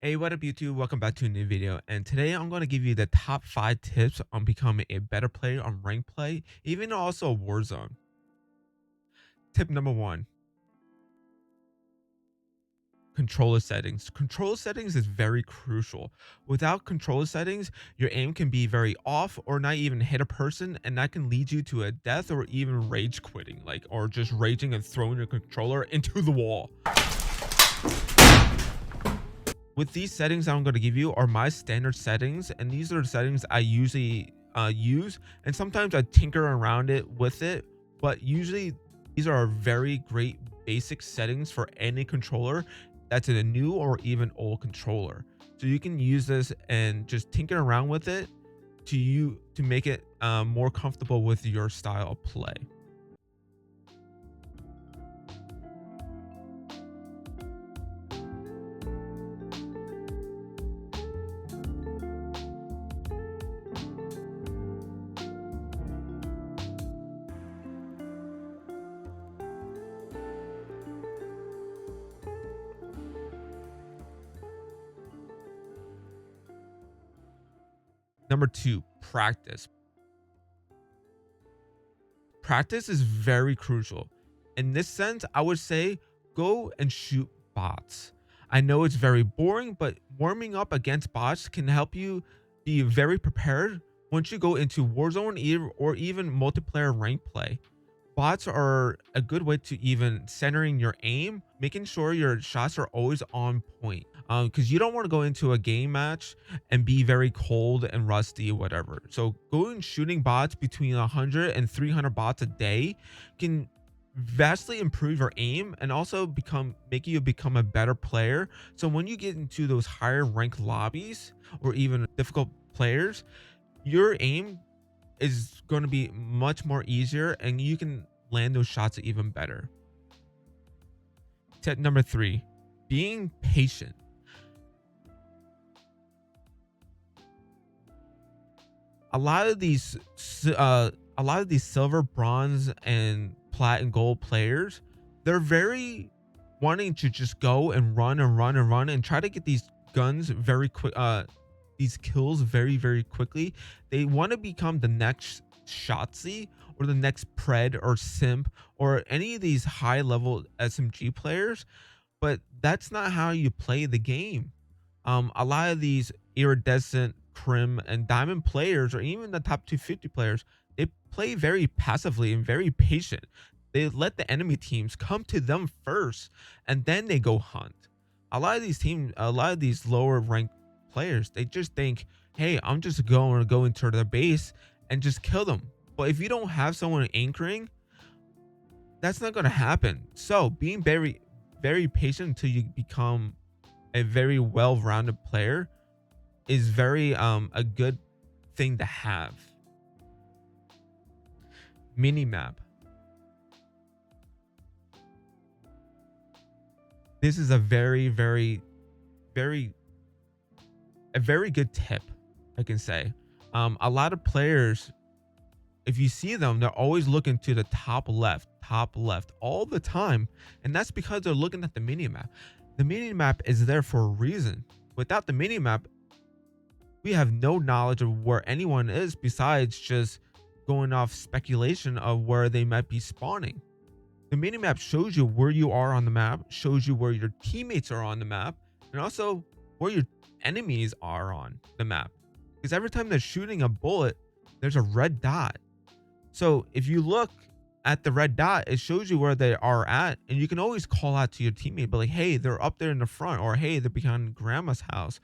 Hey, what up YouTube? Welcome back to a new video. And today I'm going to give you the top 5 tips on becoming a better player on rank play, even also Warzone. Tip number 1, controller settings. Controller settings is very crucial. Without controller settings, your aim can be very off or not even hit a person, and that can lead you to a death or even rage quitting, or just raging and throwing your controller into the wall. With these settings I'm going to give you are my standard settings, and these are the settings I usually use, and sometimes I tinker around it with it, but usually these are very great basic settings for any controller that's in a new or even old controller. So you can use this and just tinker around with it to make it more comfortable with your style of play. Number 2, practice. Practice is very crucial. In this sense, I would say go and shoot bots. I know it's very boring, but warming up against bots can help you be very prepared once you go into Warzone or even multiplayer rank play. Bots are a good way to even centering your aim, making sure your shots are always on point. Because you don't want to go into a game match and be very cold and rusty or whatever. So going shooting bots between 100 and 300 bots a day can vastly improve your aim and also make you become a better player. So when you get into those higher rank lobbies or even difficult players, your aim is going to be much more easier and you can land those shots even better. Tip number 3, being patient. A lot of these silver, bronze, and plat and gold players, they're very wanting to just go and run and run and run and try to get these guns very quick, these kills very quickly. They want to become the next Shotzzy or the next Pred or Simp or any of these high level SMG players, but that's not how you play the game. A lot of these iridescent, crim, and diamond players, or even the top 250 players, they play very passively and very patient. They let the enemy teams come to them first, and then they go hunt. A lot of these lower ranked players, they just think, "Hey, I'm just going to go into their base and just kill them." But if you don't have someone anchoring, that's not going to happen. So being very patient until you become a very well-rounded player is very a good thing to have. Mini map. This is a very a very good tip, I can say. A lot of players, if you see them, they're always looking to the top left all the time, and that's because they're looking at the mini map. The mini map is there for a reason. Without the mini map, we have no knowledge of where anyone is besides just going off speculation of where they might be spawning. The minimap shows you where you are on the map, shows you where your teammates are on the map, and also where your enemies are on the map. Because every time they're shooting a bullet, there's a red dot. So if you look at the red dot, it shows you where they are at, and you can always call out to your teammate, but like, hey, they're up there in the front, or hey, they're behind grandma's house,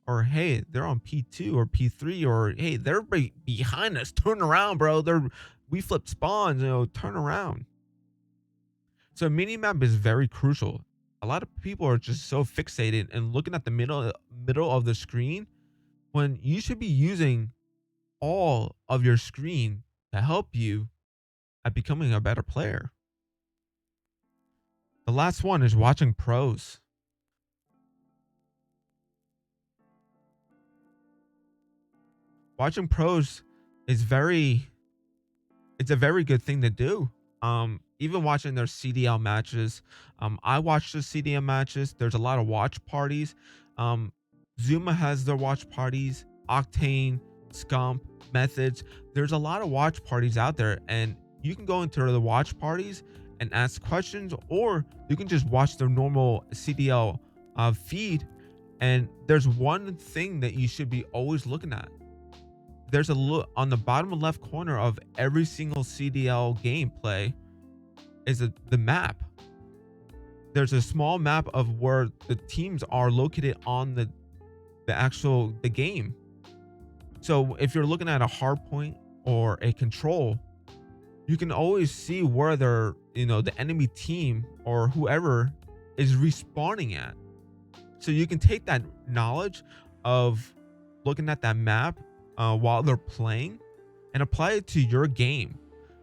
or hey, they're on P2 or P3, or hey, they're behind us. Turn around, bro. We flip spawns, turn around. So mini map is very crucial. A lot of people are just so fixated and looking at the middle of the screen when you should be using all of your screen to help you at becoming a better player. The last one is watching pros. Watching pros is it's a very good thing to do. Even watching their CDL matches. I watch the CDL matches. There's a lot of watch parties. Zuma has their watch parties, Octane, Scump, Methods. There's a lot of watch parties out there, and you can go into the watch parties and ask questions, or you can just watch their normal CDL feed. And there's one thing that you should be always looking at. There's a look on the bottom left corner of every single CDL gameplay is the map. There's a small map of where the teams are located on the game. So if you're looking at a hard point or a control, you can always see where the enemy team or whoever is respawning at. So you can take that knowledge of looking at that map while they're playing and apply it to your game.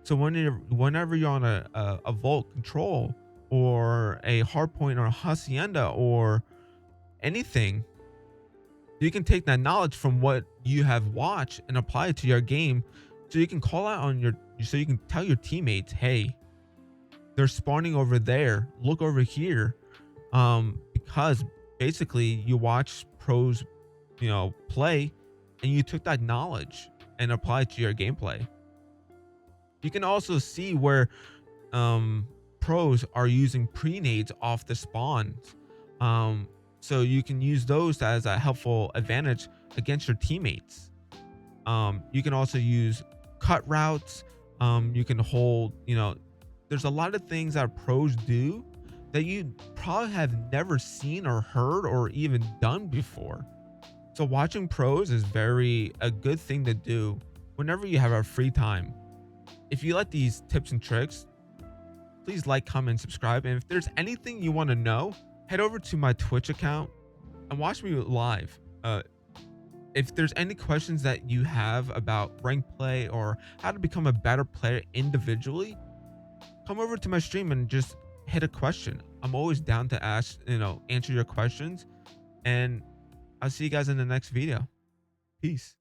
So whenever you're on a vault control or a hardpoint or a hacienda or anything, you can take that knowledge from what you have watched and apply it to your game. So you can call out so you can tell your teammates, hey, they're spawning over there, look over here. Because basically you watch pros, play, and you took that knowledge and applied it to your gameplay. You can also see where pros are using pre-nades off the spawns. So you can use those as a helpful advantage against your teammates. You can also use cut routes. You can hold, there's a lot of things that pros do that you probably have never seen or heard or even done before. So watching pros is a good thing to do whenever you have a free time. If you like these tips and tricks, please like, comment, subscribe. And if there's anything you want to know, head over to my Twitch account and watch me live. If there's any questions that you have about rank play or how to become a better player individually, come over to my stream and just hit a question. I'm always down to answer your questions. And I'll see you guys in the next video. Peace.